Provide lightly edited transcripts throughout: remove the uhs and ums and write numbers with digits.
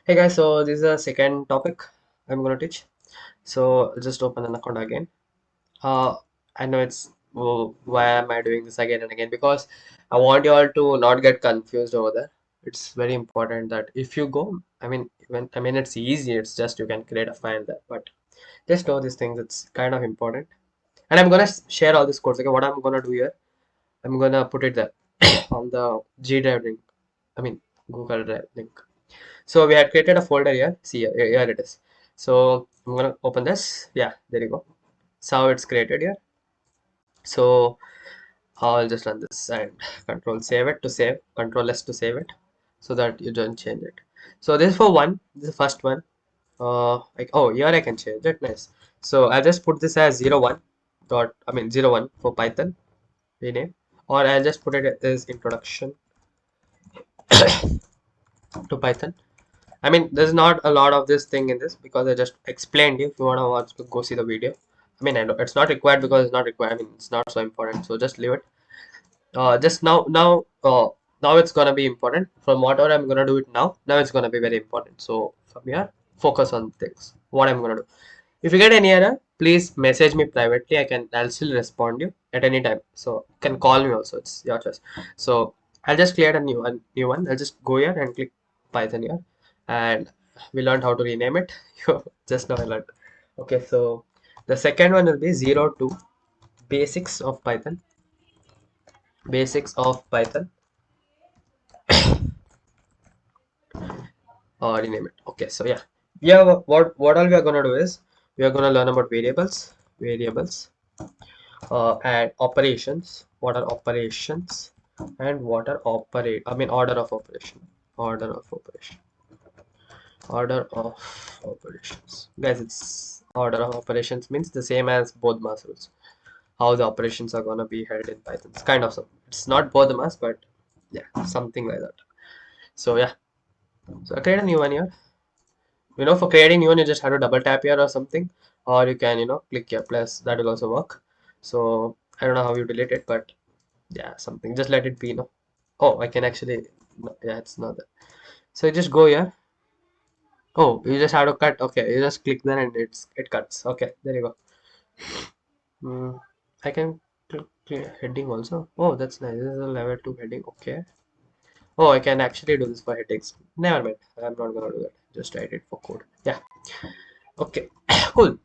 Hey guys, so this is the second topic I'm gonna teach. So I'll just open an account again. I know it's why am I doing this again and again? Because I want you all to not get confused over there. It's very important that if you go, I mean it's easy. It's just you can create a file there, but just know these things. It's kind of important. And I'm gonna share all this codes. Okay, what I'm gonna do here, I'm gonna put it there on the G Drive link. I mean Google Drive link. So we had created a folder here. See here it is. So I'm gonna open this. Yeah, there you go. So it's created here. So I'll just run this and control save it to save, control S to save it so that you don't change it. So this is for one, this is the first one. Like, oh, here I can change it. Nice. So I'll just put this as 01 dot, 01 for Python rename, or I'll just put it as introduction to Python. I mean, there's not a lot of this thing in this because I just explained you. If you want to watch, go see the video. I mean, I know it's not required because it's not required. I mean, it's not so important. So just leave it. Just now it's gonna be important. From whatever I'm gonna do it now it's gonna be very important. So from here, focus on things. What I'm gonna do. If you get any error, please message me privately. I'll still respond you at any time. So you can call me also. It's your choice. So I'll just create a new one. I'll just go here and click Python here, and we learned how to rename it. Just now I learned. Okay, so the second one will be 02 basics of Python. Basics of Python. Rename it. Okay, so yeah, what all we are gonna do is we are gonna learn about variables, and operations. What are operations and what are operate? I mean order of operation. Order of operation. Order of operations. Guys, it's order of operations means the same as Bodmas rules. How the operations are gonna be held in Python. It's kind of so. It's not Bodmas, but yeah, something like that. So yeah. So I create a new one here. For creating new one, you just have to double tap here or something, or you can click here plus. That will also work. So I don't know how you delete it, but yeah, something. Just let it be. No. Oh, I can actually. No, yeah, it's not that. So you just go here. Oh, you just have to cut. Okay, you just click there and it cuts. Okay, there you go. I can click heading also. Oh, that's nice. This is a level 2 heading. Okay. Oh, I can actually do this for headings. Never mind. I'm not gonna do that. Just write it for code. Yeah. Okay. Cool.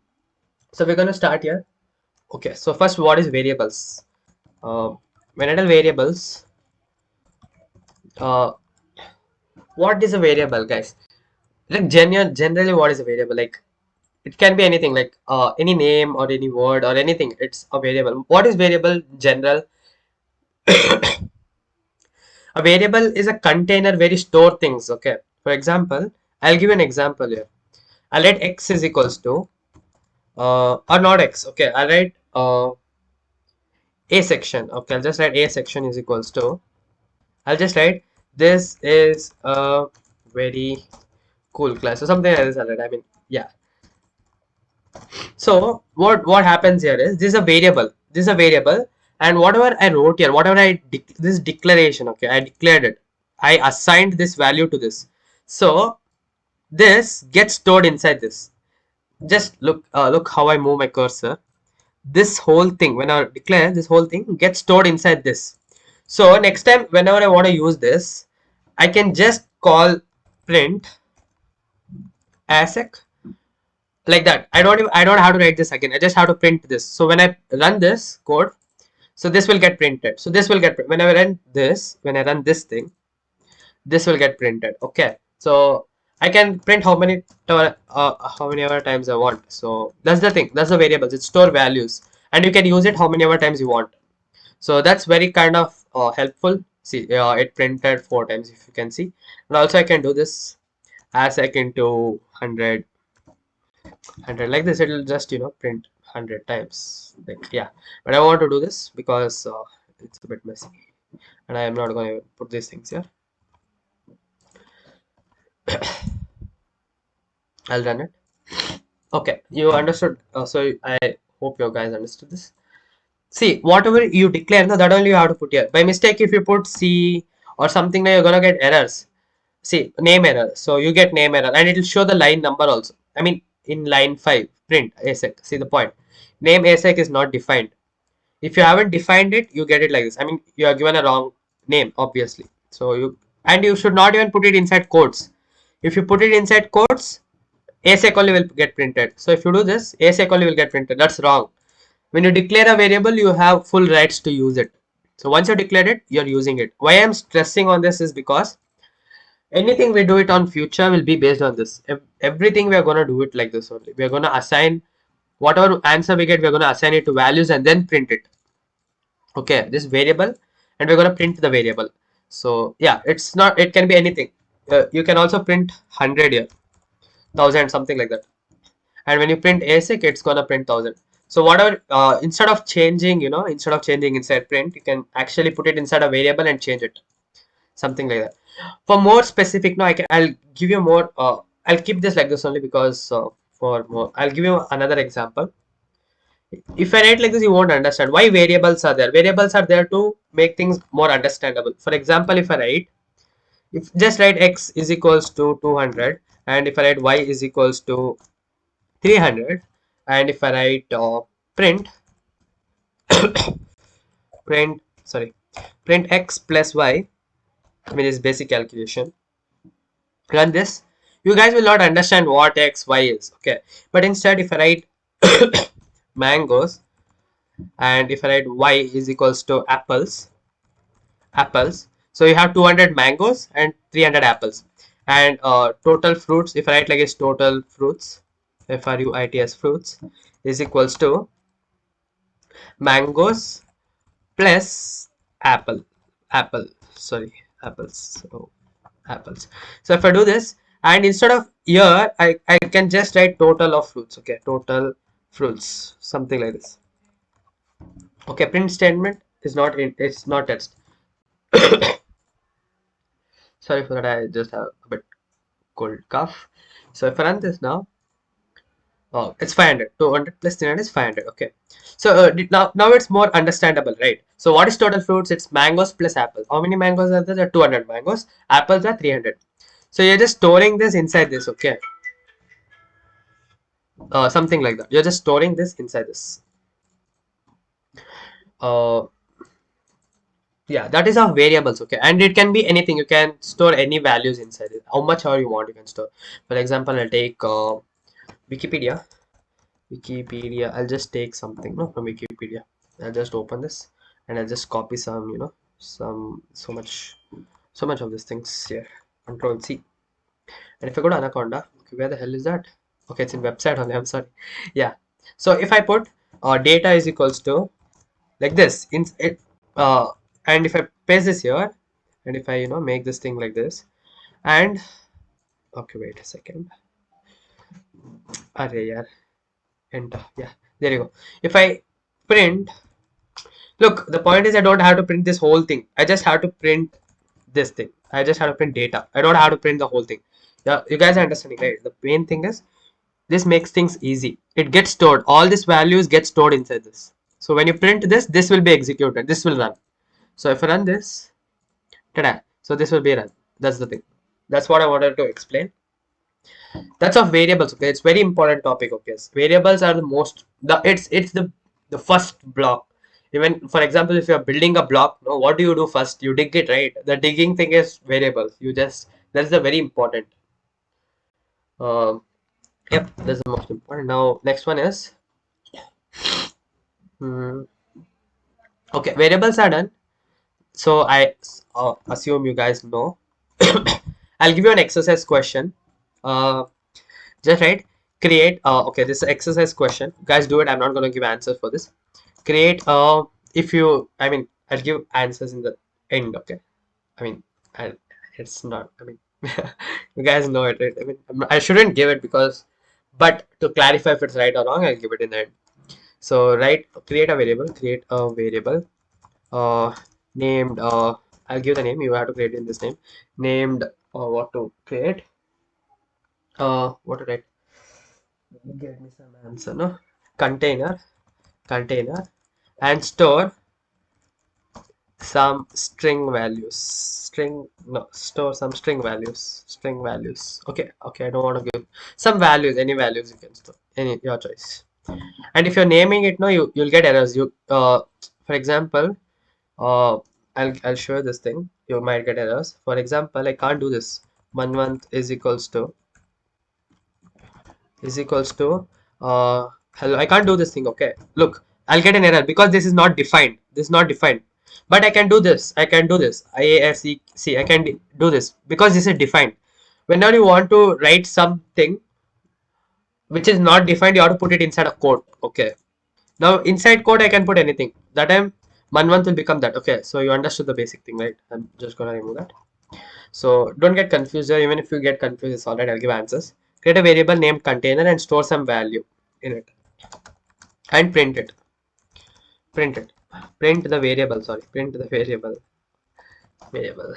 So we're gonna start here. Okay. So first, what is variables? Uh, when I tell variables, uh, what is a variable, guys? Like generally, what is a variable? Like it can be anything, like any name or any word or anything. It's a variable. What is variable? General. A variable is a container where you store things. Okay. For example, I'll give you an example here. I'll write x is equals to or not x. Okay. I'll write a section. Okay. I'll just write a section is equals to. I'll just write this is a very cool class or something like this. I'll write. I mean, yeah. So what happens here is this is a variable. This is a variable, and whatever I wrote here, whatever this declaration. Okay, I declared it. I assigned this value to this. So this gets stored inside this. Just look how I move my cursor. This whole thing, when I declare this whole thing, gets stored inside this. So next time, whenever I want to use this, I can just call print asec like that. I don't have to write this again. I just have to print this. So when I run this code, so this will get printed. So this will get when I run this thing, this will get printed. Okay, so I can print how many ever times I want. So that's the thing. That's the variables. It store values, and you can use it how many ever times you want. So that's very kind of helpful. See, it printed 4 times if you can see, and also I can do this asec into 100 like this. It will just print 100 times. Like yeah, but I want to do this because it's a bit messy, and I am not going to put these things here. I'll run it. Okay, you understood. So I hope you guys understood this. See, whatever you declare, no, that only you have to put here. By mistake, if you put C or something, now you're gonna get errors. see name error. So you get name error and it will show the line number also. I mean in line 5 print asec. See the point, name asec is not defined. If you haven't defined it, you get it like this. I mean you are given a wrong name obviously. So you should not even put it inside quotes. If you put it inside quotes, asec only will get printed. So if you do this, asec only will get printed. That's wrong. When you declare a variable, you have full rights to use it. So once you declare it, you're using it. Why I'm stressing on this is because anything we do it on future will be based on this. Everything we are going to do it like this only. We are going to assign whatever answer we get, we're going to assign it to values and then print it. Okay, this variable, and we're going to print the variable. So yeah, it's not, it can be anything. You can also print 100 here, 1000, something like that. And when you print asec, it's going to print 1000. So whatever, instead of changing, instead of changing inside print, you can actually put it inside a variable and change it, something like that. For more specific, no, I'll give you more. I'll keep this like this only because for more, I'll give you another example. If I write like this, you won't understand why variables are there. Variables are there to make things more understandable. For example, if I write, if just write x is equals to 200, and if I write y is equals to 300, and if I write print print sorry print x plus y, I mean it's basic calculation, run this, you guys will not understand what x y is. Okay, but instead if I write mangoes, and if I write y is equals to apples, so you have 200 mangoes and 300 apples, and total fruits, if I write like it's total fruits, fruits fruits is equals to mangoes plus apple sorry apples, so apples. So if I do this, and instead of here I can just write total of fruits. Okay, total fruits, something like this. Okay, print statement is not in, it's not text. Sorry for that, I just have a bit cold cough. So if I run this now, oh, it's 500. 200 plus 300 is 500. Okay, so now it's more understandable, right? So what is total fruits? It's mangoes plus apples. How many mangoes are there? There are 200 mangoes. Apples are 300. So you're just storing this inside this. Okay, something like that. You're just storing this inside this. Uh, yeah, that is of variables. Okay, and it can be anything. You can store any values inside it. How much you want, you can store. For example, I'll take Wikipedia. I'll just take something from Wikipedia. I'll just open this and I'll just copy some, so much of these things here. Control C. And if I go to Anaconda, okay, where the hell is that? Okay, it's in website only. I'm sorry. Yeah. So if I put data is equals to like this in it, and if I paste this here, and if I make this thing like this, and okay, wait a second. Array, yeah, enter. Yeah, there you go. If I print, look, the point is I don't have to print this whole thing. I just have to print this thing. I just have to print data. I don't have to print the whole thing. Yeah, you guys are understanding, right? The main thing is this makes things easy. It gets stored. All these values get stored inside this. So when you print this, this will be executed. This will run. So if I run this, tada, so this will be run. That's the thing. That's what I wanted to explain. That's of variables. Okay, it's very important topic. Okay, variables are the most, it's the first block. Even for example, if you're building a block, what do you do first? You dig it, right? The digging thing is variables. You just, that's the very important. Yep, that's the most important. Now next one is okay, variables are done. So I assume you guys know. I'll give you an exercise question. Just write create okay, this is exercise question, guys, do it. I'm not going to give answers for this. Create if you, I mean I'll give answers in the end. Okay, I mean it's not, I mean you guys know it, right? I mean I shouldn't give it because, but to clarify if it's right or wrong, I'll give it in the end. So create a variable named I'll give the name, you have to create in this name, named what to create, what to write, get me some answer, no, container, and store some string values. Store some string values. Okay, I don't want to give some values, any values you can store, any your choice. And if you're naming it, no, you'll get errors. For example, I'll show you this thing. You might get errors. For example, I can't do this. Month is equals to hello. I can't do this thing. Okay, look, I'll get an error because this is not defined. This is not defined. But I can do this. I can do this. IASEC. I can do this because this is defined. Whenever you want to write something which is not defined, you have to put it inside a code. Okay. Now inside code, I can put anything. That time, month will become that. Okay. So you understood the basic thing, right? I'm just gonna remove that. So don't get confused here. Even if you get confused, it's alright. I'll give answers. Create a variable named container and store some value in it and print it. Print it. Print the variable. Sorry. Print the variable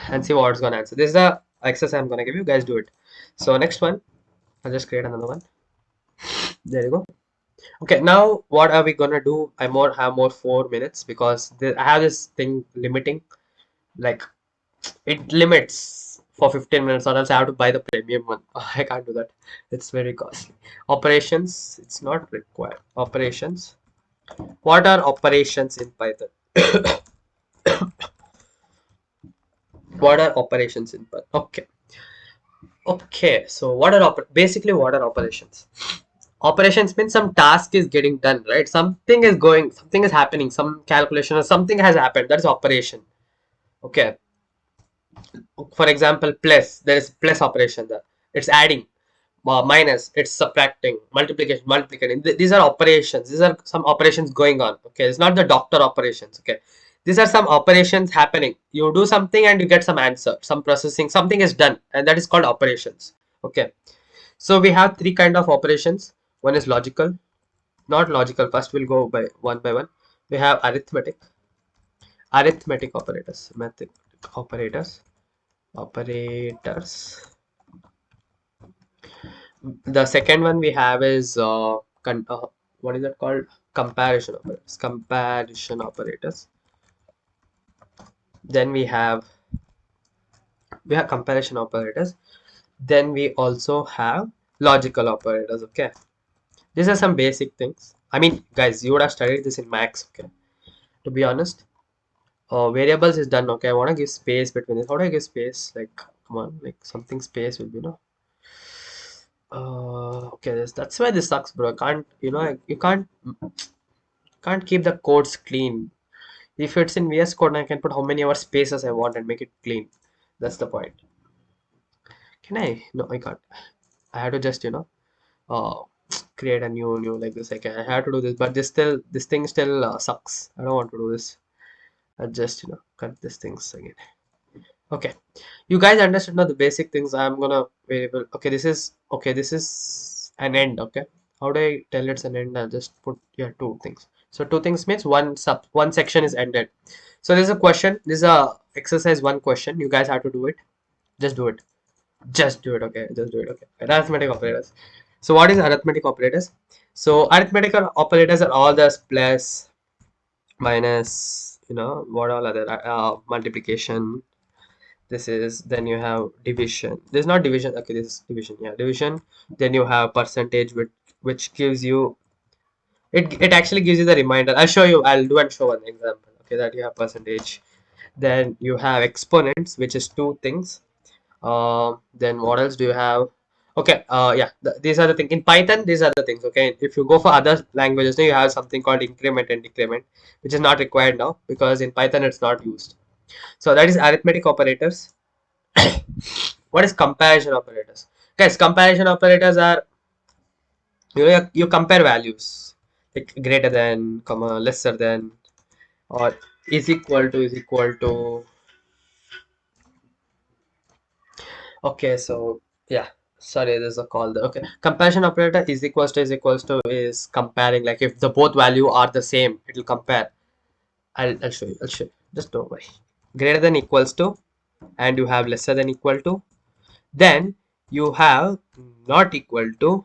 and see what's gonna answer. This is the exercise I'm gonna give you. Guys, do it. So next one, I'll just create another one. There you go. Okay, now what are we gonna do? I have more 4 minutes because I have this thing limiting, like it limits for 15 minutes, or else I have to buy the premium one. I can't do that. It's very costly. Operations, it's not required. Operations. What are operations in Python? What are operations in Python? Okay. So basically what are operations? Operations means some task is getting done, right? Something is happening, some calculation or something has happened. That is operation. Okay. For example, plus, there is plus operation there. It's adding. Minus, it's subtracting. Multiplication, multiplicating. These are operations. These are some operations going on. Okay, it's not the doctor operations. Okay, these are some operations happening. You do something and you get some answer, some processing, something is done, and that is called operations. Okay, so we have three kind of operations. One is logical, not logical. First we'll go by one. We have arithmetic operators, operators. The second one we have is what is that called? Comparison operators. Then we have comparison operators. Then we also have logical operators. Okay, these are some basic things. I mean, guys, you would have studied this in max. Okay, to be honest, variables is done. Okay, I want to give space between this. How do I give space? Like, come on, like something space will be, no. Okay, that's why this sucks, bro. I can't, you can't keep the codes clean. If it's in VS Code, I can put how many ever spaces I want and make it clean. That's the point. Can I? No, I can't. I have to just, uh, create a new like this. I have to do this, but this thing still sucks. I don't want to do this. I just, cut these things again. Okay, you guys understood now the basic things. I'm gonna variable. Okay, this is an end. Okay, how do I tell it's an end? I'll just put here two things. So two things means one section is ended. So there's a question. This is a exercise one question. You guys have to do it. Just do it. Just do it. Okay, just do it. Okay. Arithmetic operators. So what is arithmetic operators? So arithmetic operators are all the plus, minus, what all other multiplication. This is, then you have division. This is not division. Okay, this is division. Yeah, division. Then you have percentage, which gives you, it actually gives you the reminder. I'll show you. I'll do and show one example. Okay, that you have percentage. Then you have exponents, which is two things. Then what else do you have? Okay, yeah, these are the things in Python. These are the things. Okay, if you go for other languages, you have something called increment and decrement, which is not required now because in Python it's not used. So that is arithmetic operators. What is comparison operators? Guys, comparison operators are, you compare values like greater than, comma, lesser than, or is equal to. Okay, so yeah, sorry, there's a call there. Okay, comparison operator is equals to is comparing, like if the both value are the same, it will compare. I'll show you. Just don't worry. Greater than equals to, and you have lesser than equal to. Then you have not equal to,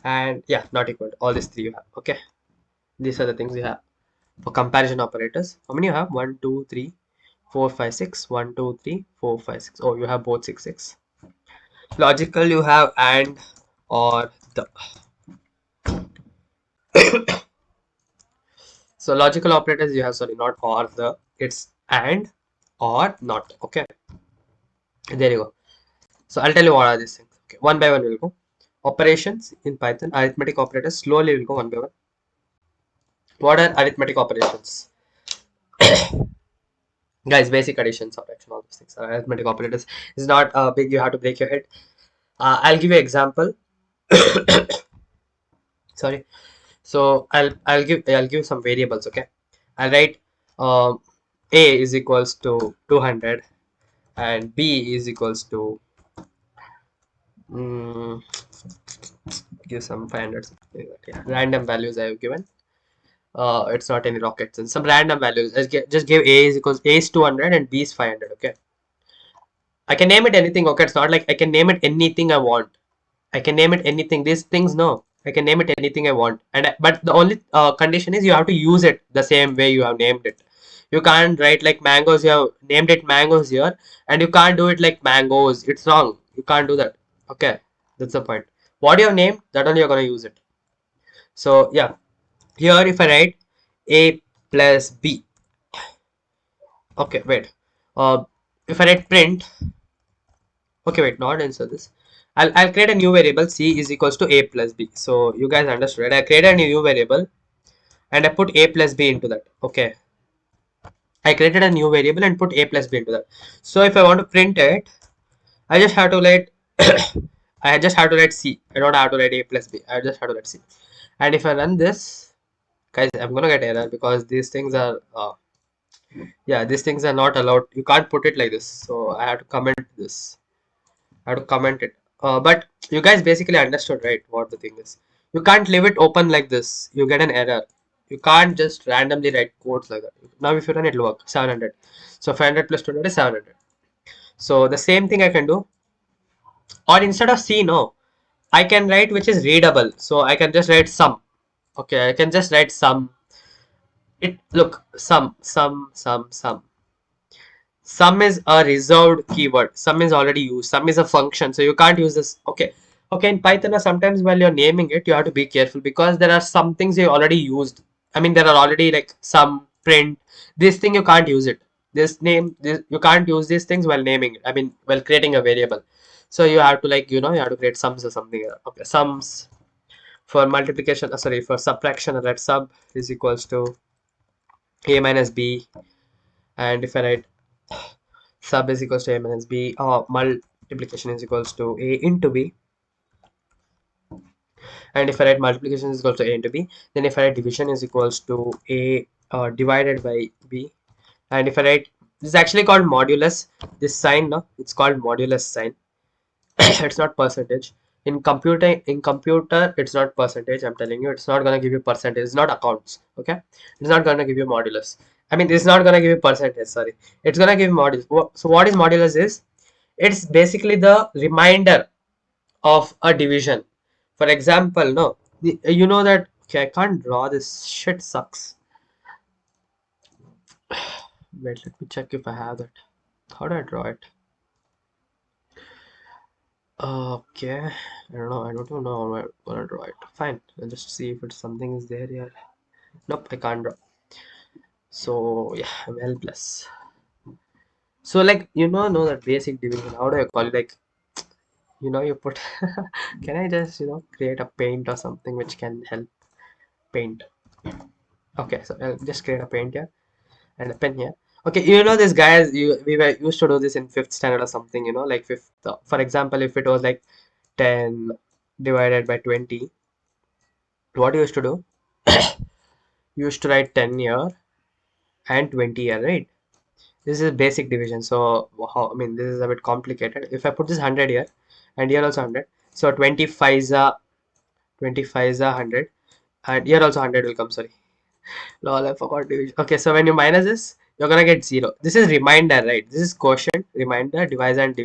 and yeah, not equal to. All these three you have. Okay, these are the things you have. for comparison operators. How many you have? 1, 2, 3, 4, 5, 6. 1, 2, 3, 4, 5, 6. Oh, you have both 6, 6. Logical, you have and, or, the. So logical operators you have, sorry, not or, the. It's and, or, not. Okay. There you go. So I'll tell you what are these things. Okay. One by one we'll go. Operations in Python, arithmetic operators. Slowly we'll go one by one. What are arithmetic operations? Guys, basic addition, subtraction, all those things are arithmetic operators. It's not big, you have to break your head. I'll give you an example. Sorry. So I'll give some variables. Okay, I'll write a is equals to 200 and b is equals to give some 500. Yeah, random values I have given. It's not any rocket science. Some random values. Just give a is equals a is 200 and b is 500. Okay, I can name it anything. Okay, it's not like I can name it anything I want. I can name it anything. These things, no. I can name it anything I want. But the only condition is you have to use it the same way you have named it. You can't write like mangoes. You have named it mangoes here, and you can't do it like mangoes. It's wrong. You can't do that. Okay, that's the point. What you have named, that only you're gonna use it. So yeah, here if I write a plus b. Okay, wait. If I write print. Okay, wait, not answer this. I'll create a new variable c is equals to a plus b. So you guys understood, right? I created a new variable and I put a plus b into that. Okay, I created a new variable and put a plus b into that. So if I want to print it, I just have to write I just have to write c. I don't have to write a plus b. I just have to write c. And if I run this, guys, I'm gonna get error because these things are yeah, these things are not allowed. You can't put it like this. So I have to comment this. I have to comment it. But you guys basically understood, right, what the thing is. You can't leave it open like this. You get an error. You can't just randomly write codes like that. Now if you run it, will work. 700. So 500 plus 200 is 700. So the same thing I can do. Or instead of C, no. I can write which is readable. So I can just write sum. Okay, I can just write sum. Look, sum. Sum is a reserved keyword. Sum is already used. Sum is a function, so you can't use this. Okay, in Python, sometimes while you're naming it, you have to be careful because there are some things you already used. I mean, there are already like some print. This thing you can't use it. You can't use these things while naming it. I mean, while creating a variable. So you have to you have to create sums or something. Okay, sums for multiplication. Sorry, for subtraction. That sub is equals to a minus b, and if I write sub is equals to a minus b, or multiplication is equals to a into b, and if I write multiplication is equals to a into b, then if I write division is equals to a divided by b, and if I write, this is actually called modulus. This sign, no, it's called modulus sign. It's not percentage. In computer it's not percentage. I'm telling you, it's not gonna give you percentage. It's not accounts. Okay, it's not gonna give you modulus. I mean, it's not gonna give you percentage. Sorry, it's gonna give modulus. So what is modulus is? It's basically the remainder of a division. For example, no, you know that. Okay, I can't draw this. Shit sucks. Wait, let me check if I have that. How do I draw it? Okay, I don't know. I don't even know how I'm gonna draw it. Fine, I'll just see if it's something is there here. Nope, I can't draw. So yeah, I'm helpless. So know that basic division. How do I call it? You put. Can I just create a paint or something which can help paint? Okay, so I'll just create a paint here and a pen here. Okay, this guys, we were used to do this in 5th standard or something. Like fifth. For example, if it was like 10 divided by 20, what you used to do? You used to write 10 here and 20 here, right? This is basic division. So I mean, this is a bit complicated. If I put this 100 here and here also 100, so 25 is a 100, and here also 100 will come. Sorry, lol, I forgot division. Okay, so when you minus this, you're gonna get 0. This is remainder, right? This is quotient, remainder, divisor, and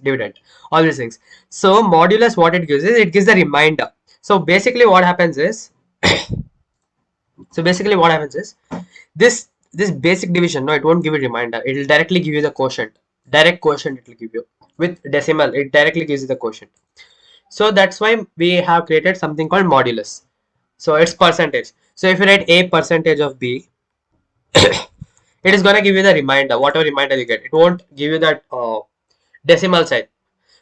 dividend, all these things. So modulus, what it gives is it gives the remainder. So basically what happens is So basically what happens is this basic division, no, it won't give you reminder, it will directly give you the quotient. Direct quotient it will give you. With decimal, it directly gives you the quotient. So that's why we have created something called modulus. So it's percentage. So if you write a percentage of b, it is gonna give you the reminder, whatever reminder you get. It won't give you that decimal sign.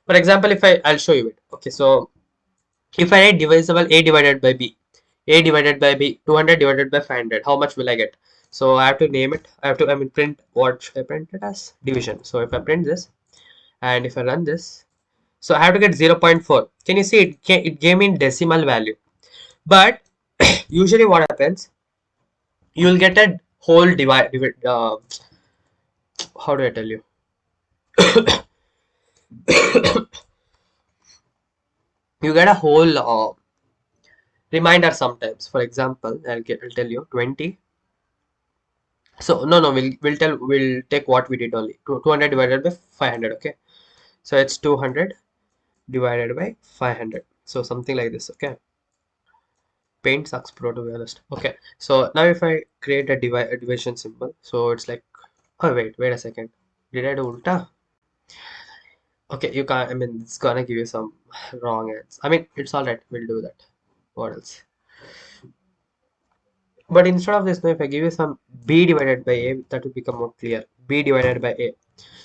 For example, if I'll show you it. Okay, so if I write divisible a divided by b, a divided by b, 200 divided by 500, how much will I get? So I have to name it. I mean print, what should I print it as? Division. So if I print this and if I run this, so I have to get 0.4. Can you see it gave me decimal value? But usually what happens, you will get a whole how do I tell you? You get a whole reminder sometimes. For example, I'll tell you 20. So no, we'll take what we did only. 200 divided by 500. Okay, so it's 200 divided by 500. So something like this. Okay, paint sucks, bro, to be honest. Okay, so now if I create a division symbol, so it's like, oh wait a second, did I do ulta? Okay, you can't, I mean, it's gonna give you some wrong answers. I mean, it's all right, we'll do that. What else? But instead of this, now if I give you some b divided by a, that will become more clear. B divided by a.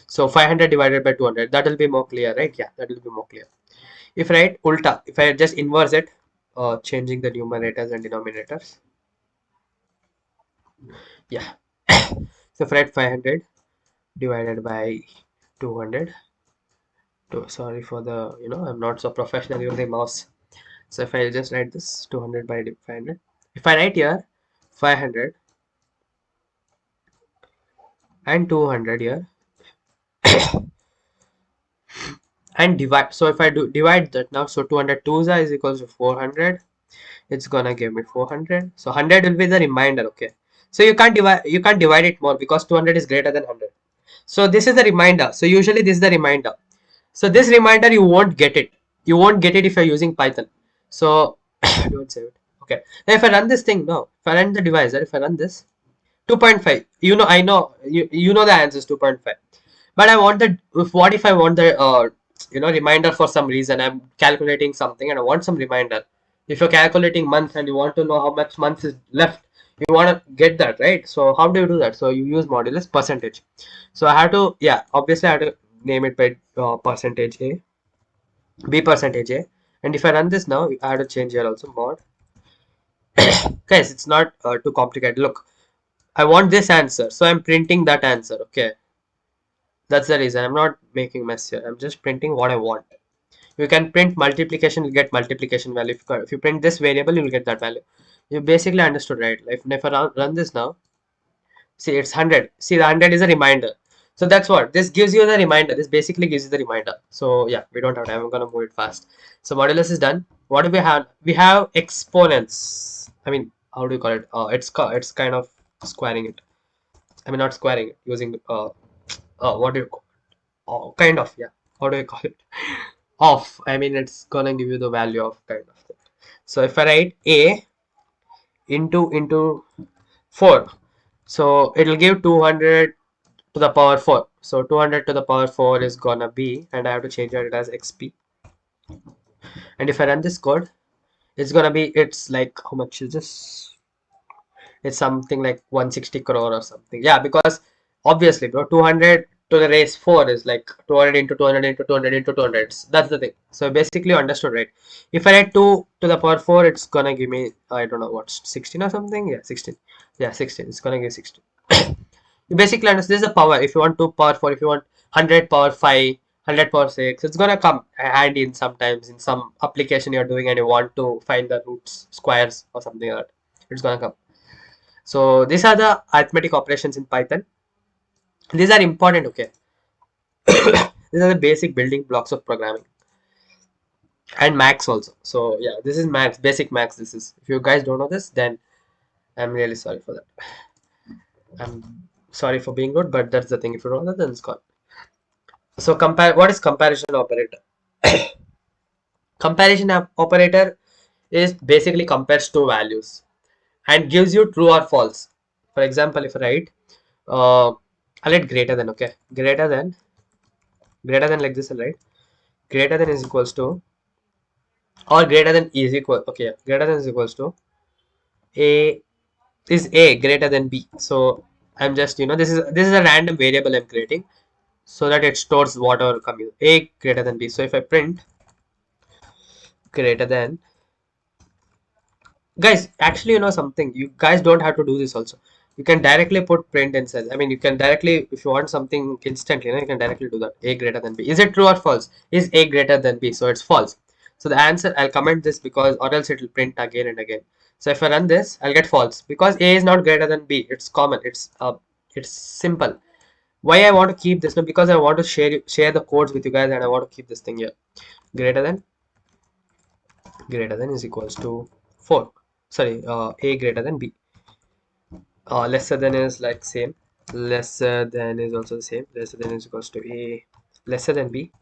So 500 divided by 200, that will be more clear, right? Yeah, that will be more clear. If I write ulta, if I just inverse it, changing the numerators and denominators. Yeah. So if I write 500 divided by 200. Sorry for the, I'm not so professional using mouse. So if I just write this 200 by 500, if I write here 500 and 200 here and divide. So if I do divide that now, so 200 is equals to 400. It's gonna give me 400. So 100 will be the remainder. Okay. So you can't divide it more because 200 is greater than 100. So this is the reminder. So usually this is the reminder. So this reminder you won't get it. You won't get it if you're using Python. So don't save it. Okay. Now if I run this thing, no. If I run the divisor, if I run this 2.5, I know you know the answer is 2.5. But I want the, what if I want the reminder for some reason? I'm calculating something and I want some reminder. If you're calculating months and you want to know how much months is left, you want to get that, right? So how do you do that? So you use modulus percentage. So I have to, yeah, obviously I have to name it by percentage a, b percentage a. And if I run this now, I have to change here also mod. Guys, it's not too complicated. Look, I want this answer, so I'm printing that answer. Okay, that's the reason. I'm not making mess here. I'm just printing what I want. You can print multiplication, you'll get multiplication value. If you print this variable, you'll get that value. You basically understood, right? If I run this now, see, it's 100. See, the 100 is a reminder. So that's what this gives you the reminder. This basically gives you the reminder. So yeah, we don't have time. I'm gonna move it fast. So modulus is done. What do we have? We have exponents. I mean, how do you call it? It's kind of squaring it. I mean, not squaring it, using what do you call it? Kind of, yeah. How do I call it? Of. I mean, it's gonna give you the value of kind of thing. So if I write a into 4, so it'll give 200 to the power 4. So 200 to the power 4 is gonna be, and I have to change it as xp. And if I run this code, it's gonna be, it's like, how much is this? It's something like 160 crore or something. Yeah, because obviously, bro, 200 to the raise 4 is like 200 into 200 into 200 into 200. That's the thing. So basically, you understood, right? If I add 2 to the power 4, it's gonna give me, I don't know what, 16 or something. Yeah, 16. Yeah, 16. It's gonna give 16. You basically understand, this is the power. If you want 2 power 4, if you want 100 power 5, 100 power 6, it's gonna come handy in sometimes in some application you're doing and you want to find the roots, squares or something like that. It's gonna come. So these are the arithmetic operations in Python. These are important, okay? These are the basic building blocks of programming. And max also. So yeah, this is max, basic max. This is, if you guys don't know this, then I'm really sorry for that. I'm sorry for being rude, but that's the thing. If you don't know that, then it's gone. So what is comparison operator? Comparison operator is basically compares two values. and gives you true or false. For example, if I write, I'll let greater than, okay, greater than like this, right? Greater than is equals to, or greater than is equal, okay, greater than is equals to a, is a greater than b. So I'm just, this is a random variable I'm creating so that it stores whatever coming, a greater than b. So if I print greater than, guys, actually, something, you guys don't have to do this also. You can directly put print inside. I mean, you can directly, if you want something instantly, you can directly do that. A greater than b. Is it true or false? Is a greater than b? So it's false. So the answer, I'll comment this because, or else it will print again and again. So if I run this, I'll get false because a is not greater than b. It's common. It's simple. Why I want to keep this? No, because I want to share the codes with you guys, and I want to keep this thing here. Greater than is equals to 4. Sorry, a greater than b. Lesser than is like same, lesser than is also the same, lesser than is equals to a, lesser than b.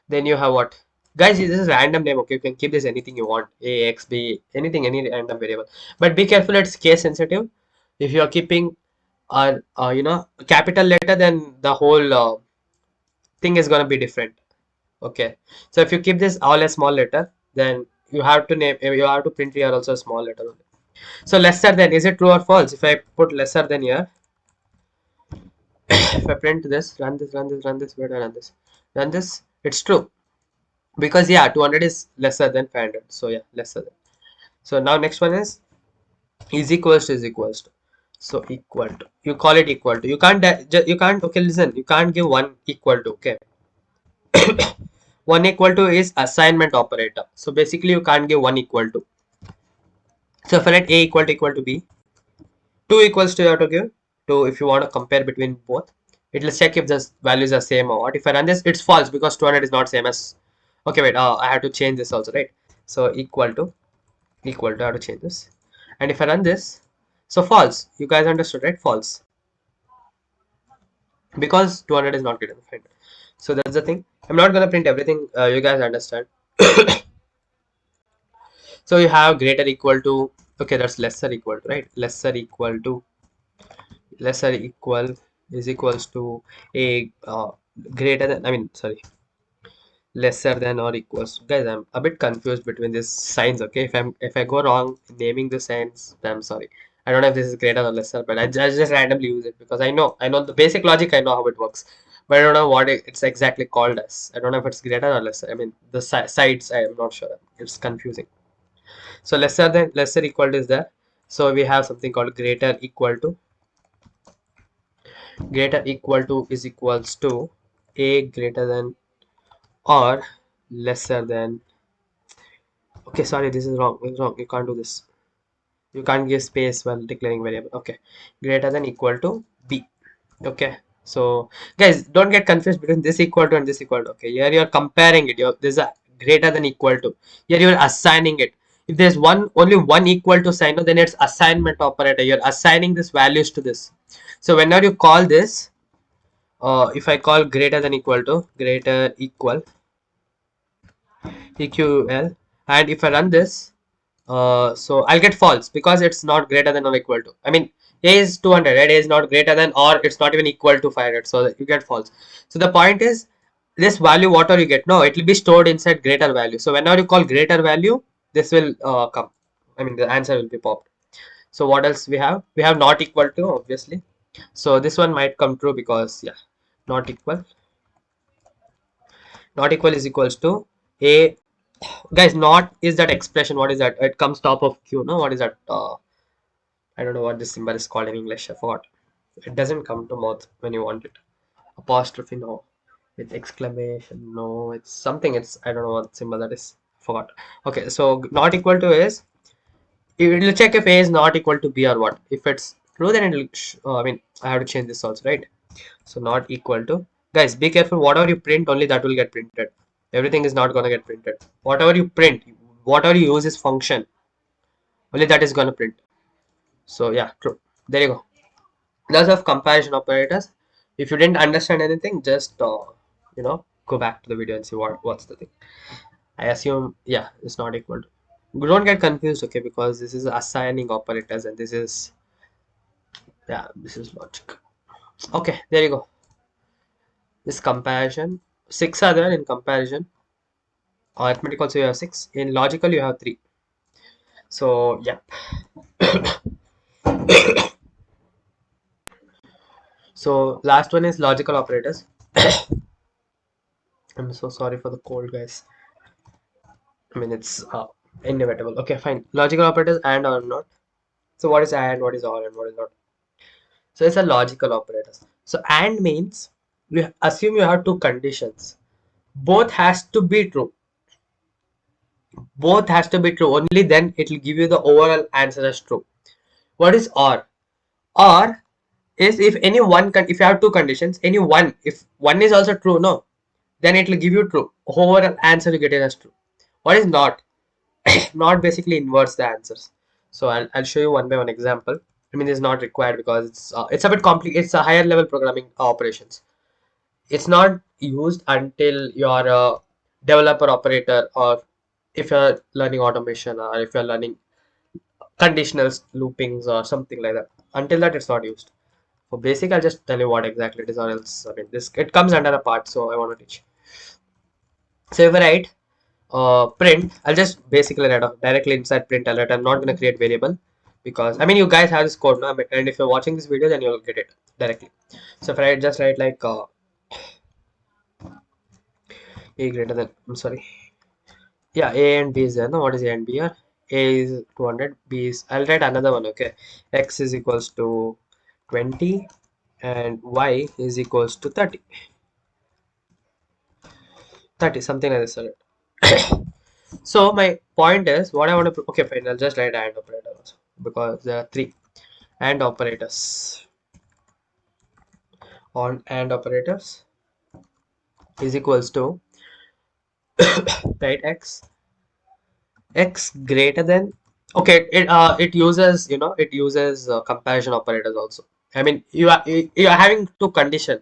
Then you have what, guys, this is random name, okay, you can keep this anything you want, a, x, b, anything, any random variable, but be careful, it's case sensitive. If you are keeping capital letter, then the whole thing is going to be different. Okay, so if you keep this all a small letter, then you have to print here also a small letter only. So lesser than, is it true or false? If I put lesser than here, if I print this, where do I run this, it's true, because yeah, 200 is lesser than 500. So yeah, lesser than. So now next one is equals to, so equal to, you call it equal to, you can't, okay, listen, you can't give one equal to, okay. One equal to is assignment operator, so basically you can't give one equal to. So if I let a equal to b, 2 equals to, you have to give 2. If you want to compare between both, it will check if the values are same or what. If I run this, it's false because 200 is not same as, okay, wait, I have to change this also, right? So I have to change this, and if I run this, so false, you guys understood, right? False, because 200 is not greater than 500. So that's the thing. I'm not gonna print everything, you guys understand. So you have greater equal to, okay, that's lesser equal to, right? Lesser equal is equals to a, greater than, I mean, sorry, lesser than or equals. Guys, I'm a bit confused between these signs, okay. If I go wrong naming the signs, I'm sorry. I don't know if this is greater or lesser, but I just randomly use it because I know the basic logic, I know how it works, but I don't know what it's exactly called as. I don't know if it's greater or lesser. I mean, the sides, I am not sure, it's confusing. So lesser equal to is there. So we have something called greater equal to. Greater equal to is equals to a greater than or lesser than, okay, sorry, this is wrong, you can't do this, you can't give space while declaring variable, okay. Greater than equal to b, okay. So guys, don't get confused between this equal to and this equal to, okay. Here you're comparing it, there's a greater than equal to, here you're assigning it. If there's only one equal to sign, then it's assignment operator, you're assigning this values to this. So whenever you call this, if I call greater than equal to, greater equal eql, and if I run this, so I'll get false because it's not greater than or equal to, I mean, a is 200, right? A is not greater than, or it's not even equal to 500, so you get false. So the point is, this value, whatever you get, no, it will be stored inside greater value. So whenever you call greater value, this will come, I mean, the answer will be popped. So what else we have? We have not equal to, obviously. So this one might come true because, yeah, not equal. Not equal is equals to a, guys, not is that expression, what is that? It comes top of q, no, what is that? I don't know what this symbol is called in English, I forgot. It doesn't come to mouth when you want it. Apostrophe, no. With exclamation, no. It's something, it's, I don't know what symbol that is, forgot. Okay, so not equal to is, it will check if a is not equal to b or what. If it's true, then it will I mean, I have to change this also, right? So not equal to, guys, be careful, whatever you print, only that will get printed. Everything is not going to get printed. Whatever you print, whatever you use is function, only that is going to print. So yeah, true. There you go. Lots of comparison operators. If you didn't understand anything, just go back to the video and see what's the thing. I assume, yeah, it's not equal to. Don't get confused, okay, because this is assigning operators and this is, yeah, this is logic. Okay, there you go. This comparison, 6 are there in comparison. Arithmetic also you have 6. In logical you have 3. So yeah. So last one is logical operators. I'm so sorry for the cold, guys. I mean, it's inevitable. Okay, fine. Logical operators and or not. So what is and, what is or, and what is not? So it's a logical operators. So and means you assume you have two conditions. Both has to be true. Both has to be true. Only then it will give you the overall answer as true. What is or? Or is if any one if you have two conditions, any one, if one is also true, no, then it will give you true. Overall answer you get it as true. What is not? Not basically inverts the answers. So I'll show you one by one example. I mean, it's not required because it's a bit complicated. It's a higher level programming operations. It's not used until you're a developer operator, or if you're learning automation, or if you're learning conditional loopings or something like that. Until that, it's not used. For basic, I'll just tell you what exactly it is, or else I mean this it comes under a part, so I want to teach. So if I write print, I'll just basically write off directly inside print alert. I'm not going to create variable because I mean you guys have this code now, and if you're watching this video, then you'll get it directly. So if I just write like a greater than, I'm sorry, yeah, a and b is there. No, what is a and b here? A is 200, b is, I'll write another one. Okay, x is equals to 20 and y is equals to 30, something like this. So my point is what I want to, okay, fine, I'll just write and operator also because there are 3 and operators. On and operators is equals to right, x greater than, okay, it uses, it uses comparison operators also. I mean you are having two condition.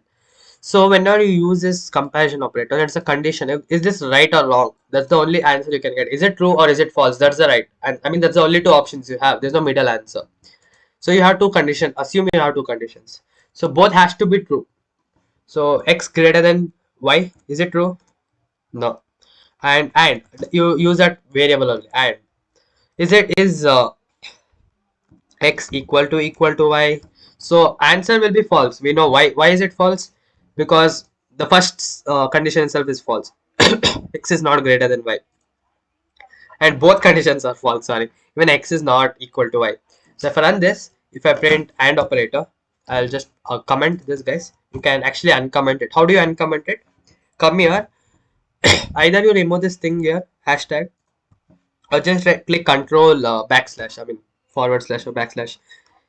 So whenever you use this comparison operator, it's a condition. Is this right or wrong? That's the only answer you can get. Is it true or is it false? That's the right. And I mean that's the only two options you have. There's no middle answer. So you have two conditions. Assume you have two conditions. So both has to be true. So x greater than y, is it true? No. And you use that variable only. And is x equal to y? So answer will be false. We know why. Why is it false? Because the first condition itself is false. X is not greater than y, and both conditions are false. Sorry, even x is not equal to y. So if I run this, if I print and operator, I'll just comment this, guys. You can actually uncomment it. How do you uncomment it? Come here. Either you remove this thing here, hashtag, or just click control backslash. I mean forward slash or backslash.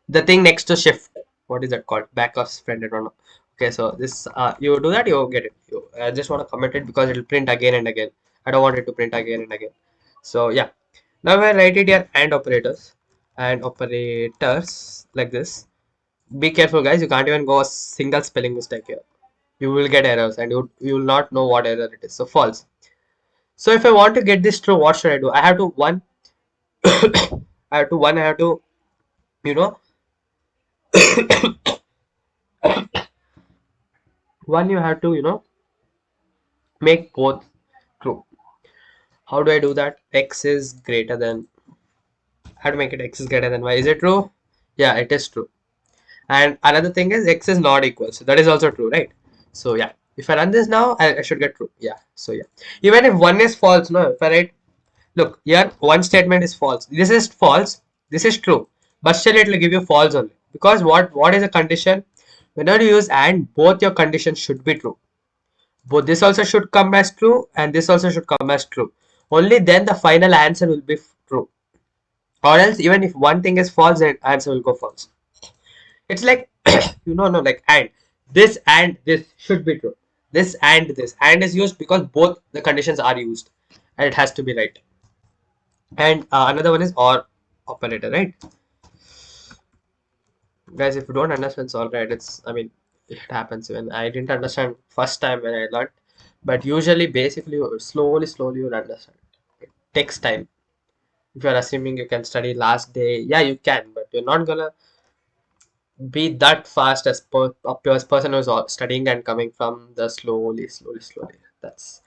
The thing next to shift. What is that called? Back or friend? I don't know. Okay, so this you do that, you get it. I just want to comment it because it will print again and again. I don't want it to print again and again. So yeah. Now I write it here and operators like this. Be careful, guys. You can't even go a single spelling mistake here. You will get errors and you will not know what error it is. So false. So if I want to get this true, what should I do? I have to one. I have to, you know, one you have to, make both true. How do I do that? X is greater than, how to make it x is greater than y? Is it true? Yeah, it is true. And another thing is x is not equal, so that is also true, right? So yeah, if I run this now, I should get true. Yeah, so yeah, even if one is false, no, if I write, look here, one statement is false, this is false, this is true, but still it will give you false only, because what is a condition? Whenever you use and, both your conditions should be true. Both this also should come as true and this also should come as true. Only then the final answer will be true. Or else even if one thing is false, then answer will go false. It's like no, like and this should be true. This and is used because both the conditions are used and it has to be right. And another one is or operator, right? Guys, if you don't understand, it's all right. It's, I mean, it happens. When I didn't understand first time when I learned, but usually basically slowly you'll understand. It takes time. If you're assuming you can study last day, yeah, you can, but you're not gonna be that fast as a person who's studying and coming from the slowly. That's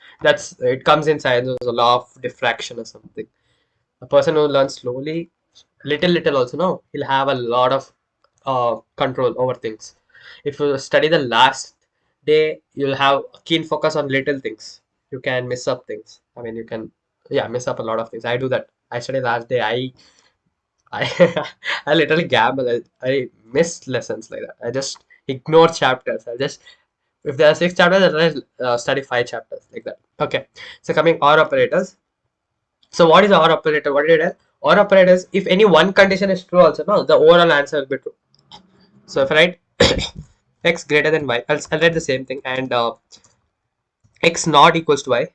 it comes inside. There's a law of diffraction or something. A person who learns slowly, little also, no, he'll have a lot of control over things. If you study the last day, you'll have a keen focus on little things. You can miss up things. I mean, you can, yeah, miss up a lot of things. I do that. I study last day. I I literally gamble. I miss lessons like that. I just ignore chapters. I just, if there are 6 chapters, I'll study 5 chapters like that. Okay. So coming OR operators. So what is OR operator? What did I tell? OR operators, if any one condition is true also, no, the overall answer will be true. So if I write x greater than y, I'll write the same thing, and x not equals to y.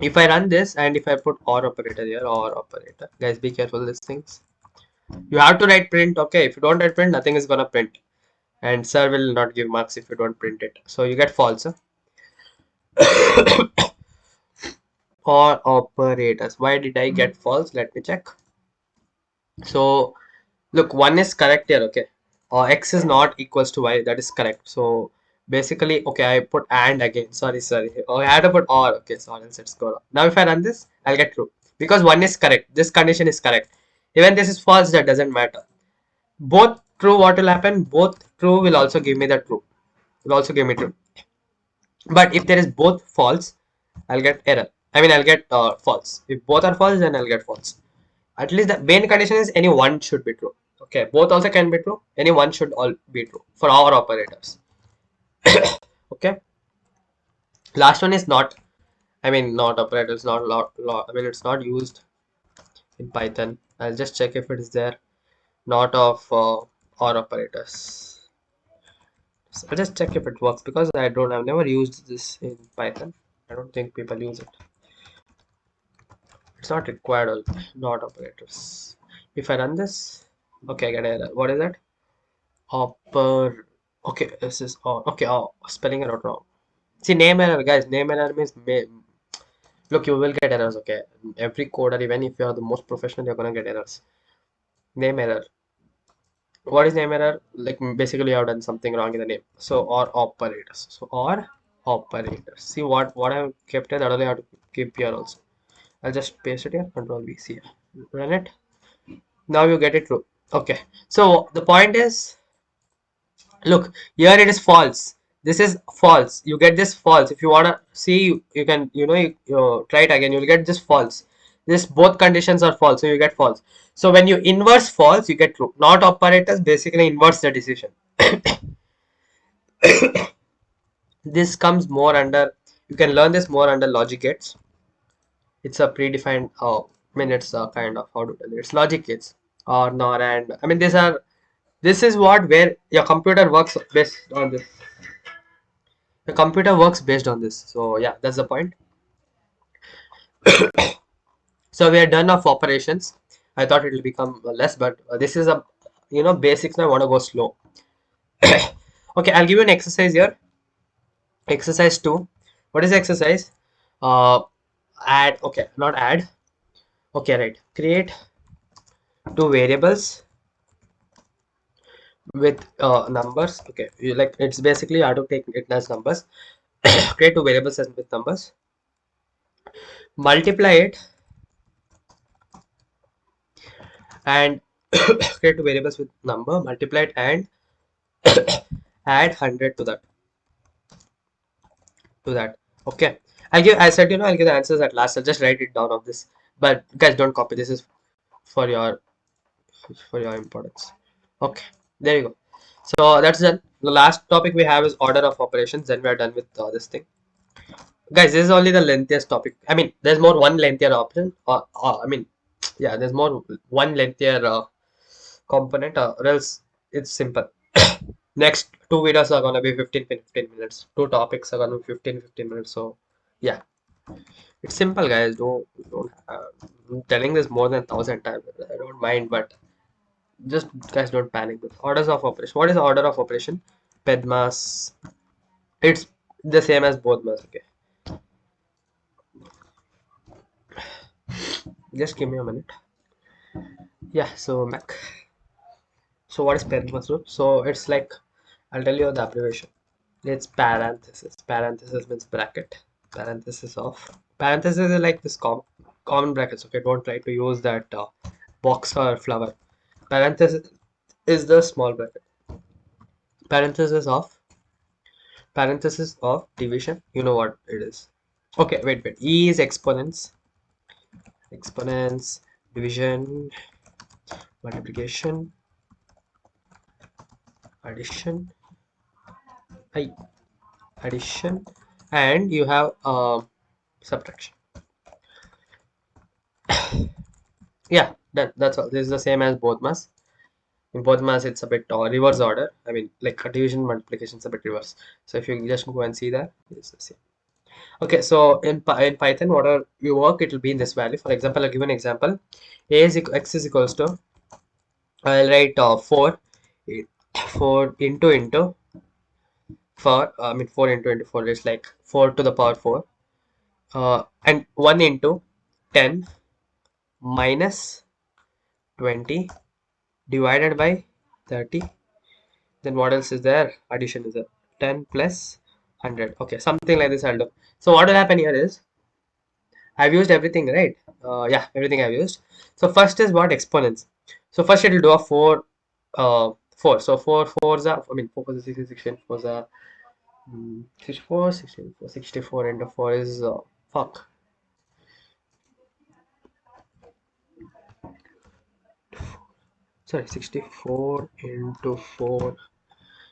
If I run this and if I put OR operator here, OR operator, guys, be careful these things. You have to write print, okay? If you don't write print, nothing is gonna print, and sir will not give marks if you don't print it. So you get false. OR operators. Why did I get false? Let me check. So look, one is correct here, okay? X is not equals to y, that is correct. So basically, okay, I put and again. Sorry. Oh, I had to put or. Okay, so let's go. Now if I run this, I'll get true because one is correct. This condition is correct. Even this is false, that doesn't matter. Both true, what will happen? Both true will also give me the true. Will also give me true. But if there is both false, I'll get error. I mean, I'll get false. If both are false, then I'll get false. At least the main condition is any one should be true. Okay, both also can be true. Any one should all be true for our operators. Okay. Last one is not. I mean, not operators. Not I mean, it's not used in Python. I'll just check if it is there. Not of or operators. So I'll just check if it works because I've never used this in Python. I don't think people use it. It's not required. Not operators. If I run this, okay, I get error. What is that? Okay, this is okay. Spelling it out wrong. See, name error, guys. Name error means look, you will get errors. Okay, every coder, even if you are the most professional, you're gonna get errors. Name error. What is name error? Like basically, you have done something wrong in the name. So or operators. So or operators. See what I have kept here. That only I have to keep here also. I'll just paste it here. Control V. See here. Run it. Now you get it true. Okay. So the point is, look, here it is false. This is false. You get this false. If you wanna see, you can, you try it again. You'll get this false. This both conditions are false, so you get false. So when you inverse false, you get true. Not operators basically inverse the decision. This comes more under. You can learn this more under logic gates. It's a predefined. I mean, it's a kind of, how to tell it. It's logic gates or nor and. I mean, these are. This is what where your computer works based on this. The computer works based on this. So yeah, that's the point. So we are done of operations. I thought it will become less, but this is a basics. Now I want to go slow. Okay, I'll give you an exercise here. Exercise 2. What is exercise? Add. Okay, not add. Okay, right. Create 2 variables with numbers. Okay, it's basically how to take it as numbers. Create 2 variables as with numbers. Multiply it and create 2 variables with number, multiply it and add 100 to that. Okay, I said, I'll give the answers at last. I'll just write it down of this, but guys, don't copy. This is for your importance. Okay, there you go. So that's done. The last topic we have is order of operations. Then we are done with this thing. Guys, this is only the lengthiest topic. I mean, there's more one lengthier option, I mean, yeah, there's more one lengthier component, or else it's simple. Next 2 videos are gonna be 15 minutes. 2 topics are gonna be 15 minutes. So yeah, it's simple, guys. Don't I'm telling this more than 1,000 times. I don't mind, but just, guys, don't panic. Orders of operation. What is the order of operation? PEDMAS. It's the same as both mass. Okay. Just give me a minute. Yeah, so Mac. So what is parenthesis? So it's like, I'll tell you the abbreviation. It's parenthesis. Parenthesis means bracket. Parenthesis of. Parenthesis is like this common brackets. Okay, don't try to use that box or flower. Parenthesis is the small bracket. Parenthesis of. Parenthesis of division. You know what it is. Okay, wait. E is exponents. Exponents, division, multiplication, addition, I addition, and you have subtraction. Yeah, that's all. This is the same as both mass. In both mass, it's a bit reverse order. I mean, like division multiplication is a bit reverse. So if you just go and see that, it's the same. Okay, so in Python, whatever you work, it will be in this value. For example, I'll give an example. X is equals to, I'll write 4 into for I mean 4 into 4 is like 4 to the power 4, and 1 into 10 minus 20 divided by 30. Then what else is there? Addition is there. 10 plus 100. Okay, something like this I'll do. So what will happen here is, I've used everything, right? Yeah, everything I've used. So first is what? Exponents. So first it will do a 4 4. So 4 4s are, I mean 4 4 6 16 4s are 64 64 64 into 4 is fuck. Sorry, 64 into 4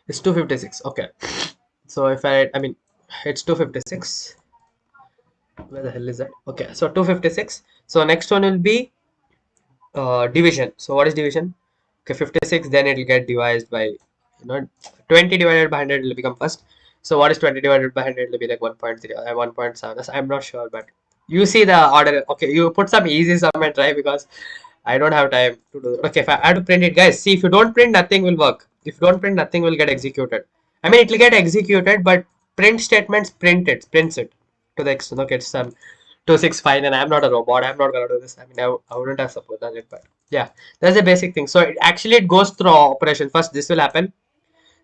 is 256. Okay, so if I mean it's 256. Where the hell is that? Okay, so 256. So next one will be division. So what is division? Okay, 56, then it will get divided by, 20 divided by 100 will become first. So what is 20 divided by 100? It will be like 1.3 or 1.7. I'm not sure, but you see the order. Okay, you put some easy sum and try, because I don't have time to do it. Okay, if I have to print it, guys, see, if you don't print, nothing will work. If you don't print, nothing will get executed. I mean, it will get executed, but print statements prints it to the extent. Okay, it's 265, and I'm not a robot. I'm not gonna do this. I mean, I wouldn't have supported it, but yeah, that's the basic thing. So it goes through operation. First, this will happen,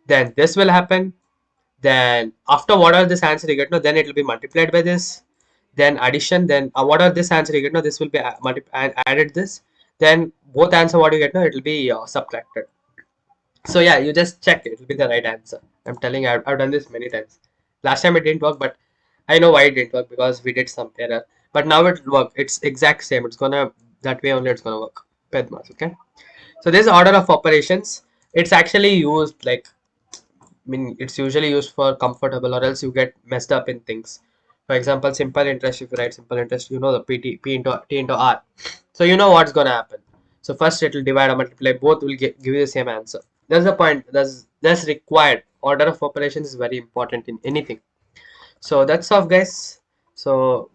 then this will happen, then after whatever this answer you get, no, then it will be multiplied by this, then addition, then whatever this answer you get, no, this will be added this, then both answer what you get, no, it will be subtracted. So yeah, you just check it will be the right answer. I'm telling you, I've done this many times. Last time it didn't work, but I know why it didn't work, because we did some error. But now it will work. It's exact same. It's gonna, that way only it's gonna work. Pedmas, okay. So this order of operations, it's actually used like, I mean, it's usually used for comfortable, or else you get messed up in things. For example, simple interest, if you write simple interest, you know the P into T into R. So you know what's gonna happen. So first it will divide or multiply, both will give you the same answer. That's the point. That's required. Order of operations is very important in anything. So that's all, guys. So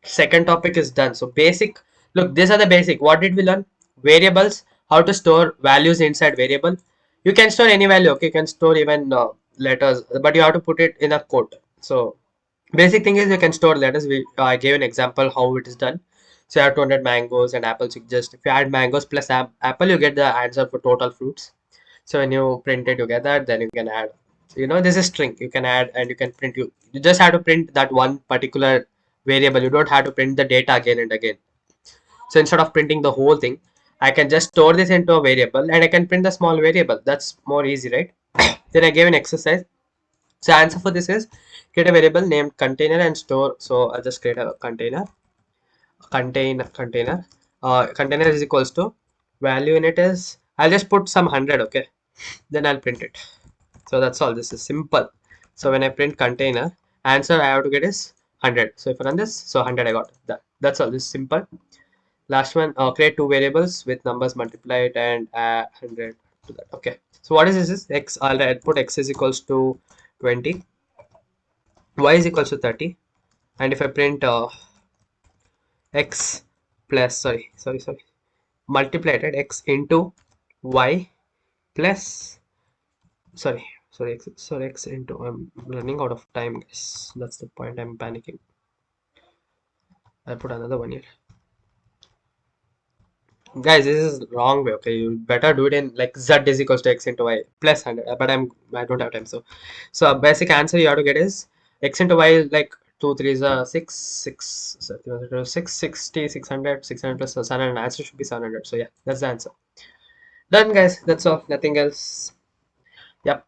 second topic is done. So basic, look, these are the basic. What did we learn? Variables, how to store values inside variable. You can store any value, okay. You can store even letters, but you have to put it in a quote. So basic thing is, you can store letters. I gave an example how it is done. So you have 200 mangoes and apples. You just, if you add mangoes plus apple, you get the answer for total fruits. So when you print it together, then you can add, this is string, you can add and you can print. You just have to print that one particular variable. You don't have to print the data again and again. So instead of printing the whole thing, I can just store this into a variable and I can print the small variable. That's more easy, right? Then I gave an exercise. So answer for this is, create a variable named container and store. So I'll just create a container. Container is equals to, value in it is, I'll just put some 100, okay. Then I'll print it. So that's all. This is simple. So when I print container, answer I have to get is 100. So if I run this, so 100 I got that. That's all. This is simple. Last one, create two variables with numbers multiplied and add 100 to that. Okay. So what is this? Is x? I'll put x is equals to 20, y is equals to 30, and if I print x plus, sorry, multiplied at x into y plus, sorry, x into, I'm running out of time, guys. That's the point. I'm panicking. I'll put another one here. Guys, this is wrong way. Okay, you better do it in like z is equals to x into y plus 100. But I don't have time. So a basic answer you have to get is x into y is like 2 3 is a 6 6 660 600 600 plus 700. Answer should be 700. So yeah, that's the answer. Done, guys. That's all. Nothing else. Yep.